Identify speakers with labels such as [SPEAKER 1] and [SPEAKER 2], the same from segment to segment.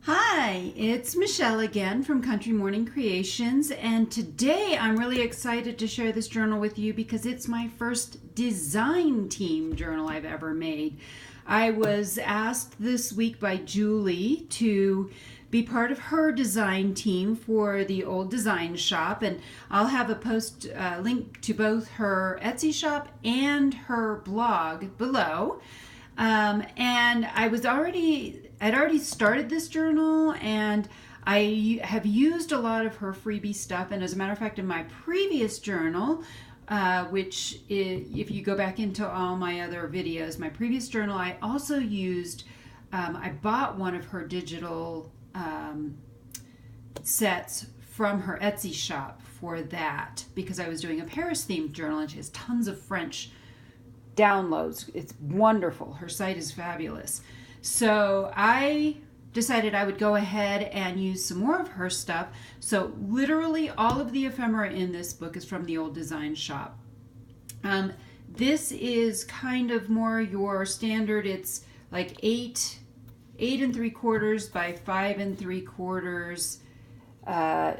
[SPEAKER 1] Hi, it's Michelle again from Country Morning Creations, and today I'm really excited to share this journal with you because it's my first design team journal I've ever made. I was asked this week by Julie to be part of her design team for the old design shop, and I'll have a post link to both her Etsy shop and her blog below. And I'd already started this journal, and I have used a lot of her freebie stuff. And as a matter of fact, in my previous journal, which if you go back into all my other videos, my previous journal, I also used, I bought one of her digital sets from her Etsy shop for that because I was doing a Paris themed journal, and she has tons of French downloads. It's wonderful. Her site is fabulous. So I decided I would go ahead and use some more of her stuff. So literally all of the ephemera in this book is from the old design shop. This is kind of more your standard. It's like 8 3/4 by 5 3/4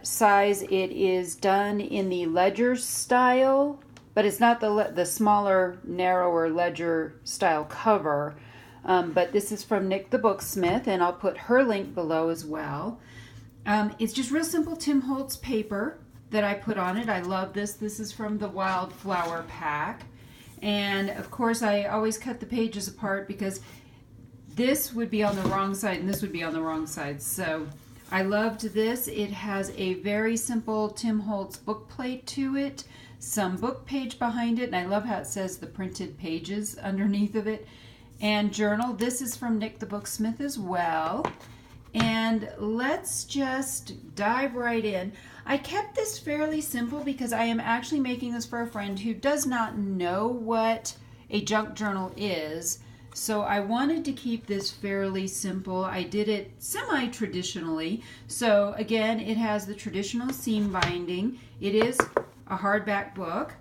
[SPEAKER 1] size. It is done in the ledger style, but it's not the smaller, narrower ledger style cover. But this is from Nick the Booksmith, and I'll put her link below as well. It's just real simple Tim Holtz paper that I put on it. I love this. This is from the Wildflower pack. And of course, I always cut the pages apart because this would be on the wrong side and this would be on the wrong side. So I loved this. It has a very simple Tim Holtz book plate to it, some book page behind it, and I love how it says the printed pages underneath of it. And journal. This is from Nick the Booksmith as well. And let's just dive right in. I kept this fairly simple because I am actually making this for a friend who does not know what a junk journal is. So I wanted to keep this fairly simple. I did it semi-traditionally. So again, it has the traditional seam binding. It is a hardback book,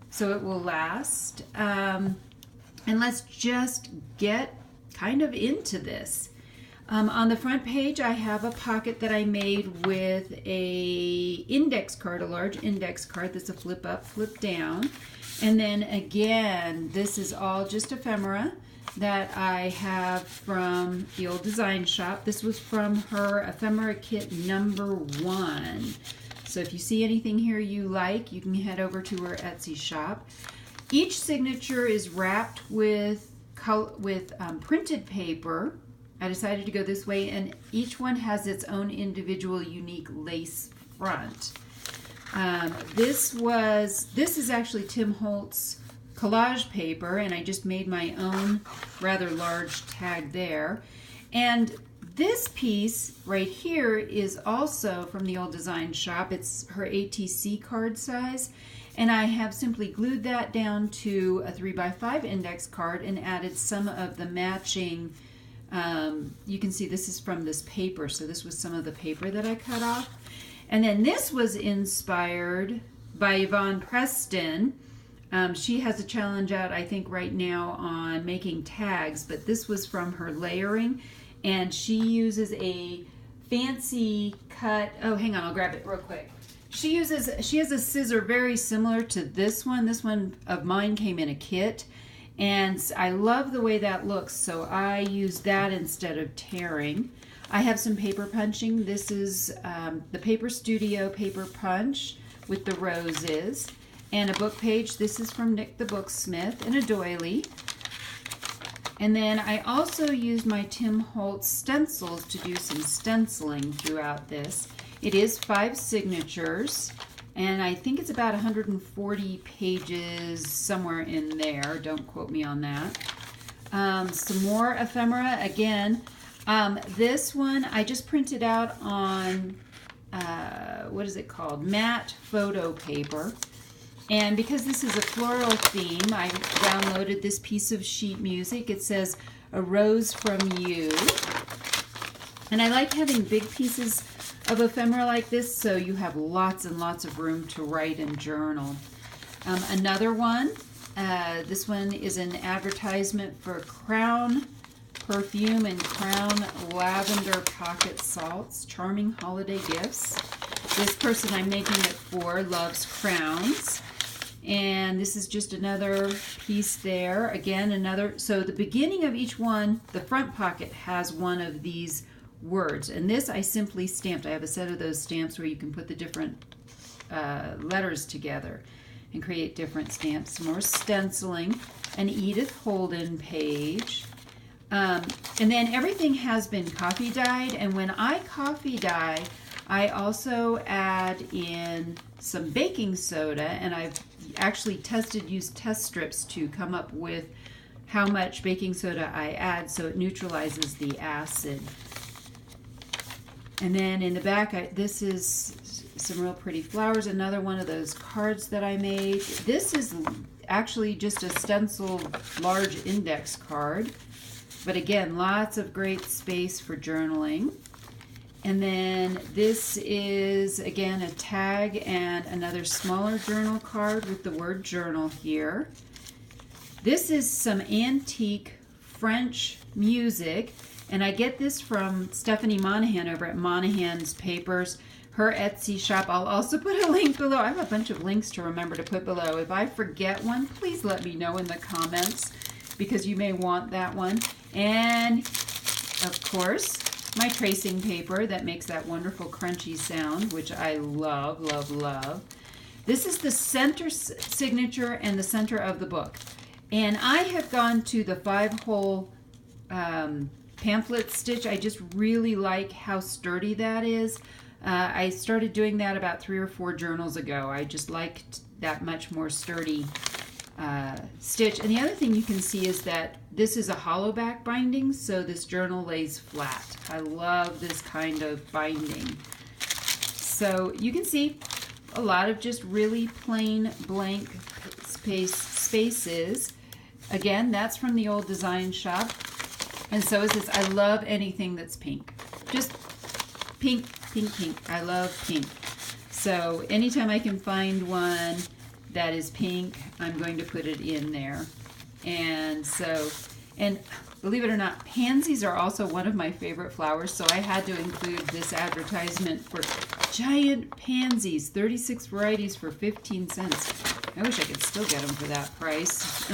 [SPEAKER 1] so it will last. And let's just get kind of into this. On the front page, I have a pocket that I made with a index card, a large index card that's a flip up, flip down. And then again, this is all just ephemera that I have from the old design shop. This was from her ephemera kit #1. So if you see anything here you like, you can head over to her Etsy shop. Each signature is wrapped with printed paper. I decided to go this way, and each one has its own individual unique lace front. This is actually Tim Holtz collage paper, and I just made my own rather large tag there. And this piece right here is also from the old design shop. It's her ATC card size. And I have simply glued that down to a 3x5 index card and added some of the matching, you can see this is from this paper, so this was some of the paper that I cut off. And then this was inspired by Yvonne Preston. She has a challenge out, I think, right now on making tags, but this was from her layering, and she uses a fancy cut, oh, hang on, I'll grab it real quick. She has a scissor very similar to this one. This one of mine came in a kit, and I love the way that looks, so I use that instead of tearing. I have some paper punching. This is the Paper Studio paper punch with the roses, and a book page. This is from Nick the Booksmith, and a doily. And then I also used my Tim Holtz stencils to do some stenciling throughout this. It is 5 signatures, and I think it's about 140 pages, somewhere in there. Don't quote me on that. Some more ephemera. Again, this one I just printed out on, what is it called? Matte photo paper. And because this is a floral theme, I downloaded this piece of sheet music. It says, "A Rose from You." And I like having big pieces of ephemera like this, so you have lots and lots of room to write and journal. Another one, this one is an advertisement for Crown Perfume and Crown Lavender Pocket Salts, charming holiday gifts. This person I'm making it for loves crowns. And this is just another piece there. Again, another, so the beginning of each one, the front pocket has one of these words. And this I simply stamped. I have a set of those stamps where you can put the different letters together and create different stamps. Some more stenciling. An Edith Holden page. And then everything has been coffee dyed. And when I coffee dye, I also add in some baking soda, and I've actually used test strips to come up with how much baking soda I add so it neutralizes the acid. And then in the back, this is some real pretty flowers, another one of those cards that I made. This is actually just a stenciled large index card, but again, lots of great space for journaling. And then this is, again, a tag and another smaller journal card with the word journal here. This is some antique French music, and I get this from Stephanie Monahan over at Monahan's Papers, her Etsy shop. I'll also put a link below. I have a bunch of links to remember to put below. If I forget one, please let me know in the comments, because you may want that one. And, of course, my tracing paper that makes that wonderful crunchy sound, which I love, love, love. This is the center signature and the center of the book. And I have gone to the 5-hole pamphlet stitch. I just really like how sturdy that is. I started doing that about 3 or 4 journals ago. I just liked that much more sturdy stitch. And the other thing you can see is that this is a hollow back binding, so this journal lays flat. I love this kind of binding. So you can see a lot of just really plain blank spaces. Again, that's from the old design shop. And so is this. I love anything that's pink. Just pink, pink, pink. I love pink. So anytime I can find one that is pink, I'm going to put it in there. And so, and believe it or not, pansies are also one of my favorite flowers, so I had to include this advertisement for giant pansies, 36 varieties for 15 cents. I wish I could still get them for that price.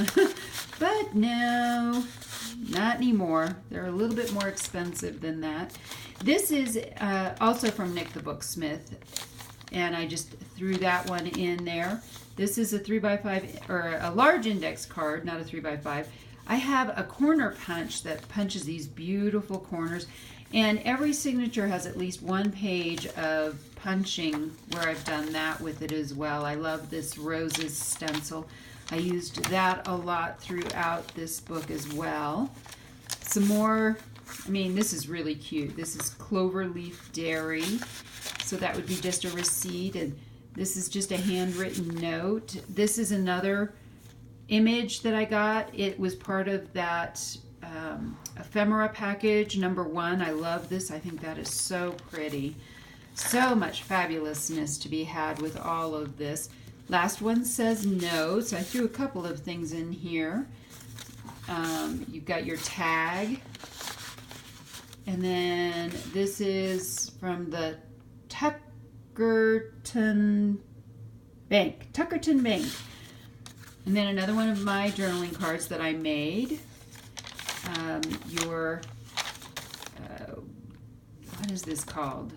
[SPEAKER 1] But no, not anymore. They're a little bit more expensive than that. This is also from Nick the Booksmith, and I just threw that one in there. This is a 3x5, or a large index card, not a 3x5. I have a corner punch that punches these beautiful corners, and every signature has at least one page of punching where I've done that with it as well. I love this roses stencil. I used that a lot throughout this book as well. Some more, I mean, this is really cute. This is Cloverleaf Dairy, so that would be just a receipt, and this is just a handwritten note. This is another image that I got. It was part of that ephemera package, #1. I love this. I think that is so pretty. So much fabulousness to be had with all of this. Last one says notes. I threw a couple of things in here. You've got your tag. And then this is from the Tuckerton Bank. And then another one of my journaling cards that I made. What is this called?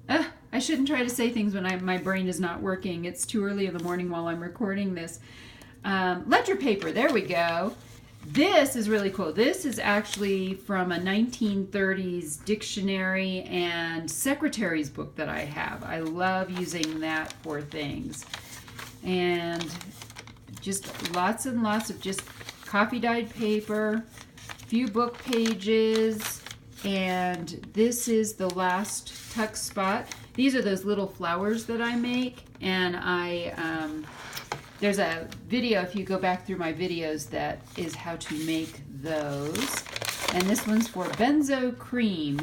[SPEAKER 1] I shouldn't try to say things when my brain is not working. It's too early in the morning while I'm recording this. Ledger paper, there we go. This is really cool. This is actually from a 1930s dictionary and secretary's book that I have. I love using that for things. And just lots and lots of just coffee dyed paper, few book pages, and this is the last tuck spot. These are those little flowers that I make, and there's a video, if you go back through my videos, that is how to make those. And this one's for benzo cream.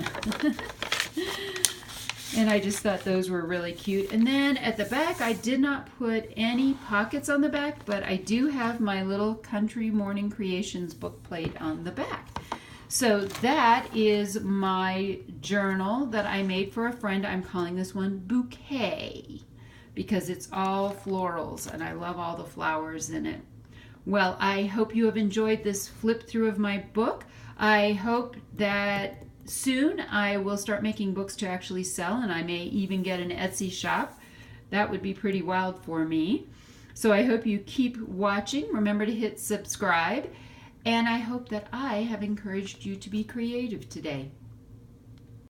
[SPEAKER 1] And I just thought those were really cute. And then at the back, I did not put any pockets on the back, but I do have my little Country Morning Creations book plate on the back. So that is my journal that I made for a friend. I'm calling this one Bouquet because it's all florals and I love all the flowers in it. Well, I hope you have enjoyed this flip through of my book. I hope that soon I will start making books to actually sell, and I may even get an Etsy shop. That would be pretty wild for me. So I hope you keep watching. Remember to hit subscribe. And I hope that I have encouraged you to be creative today.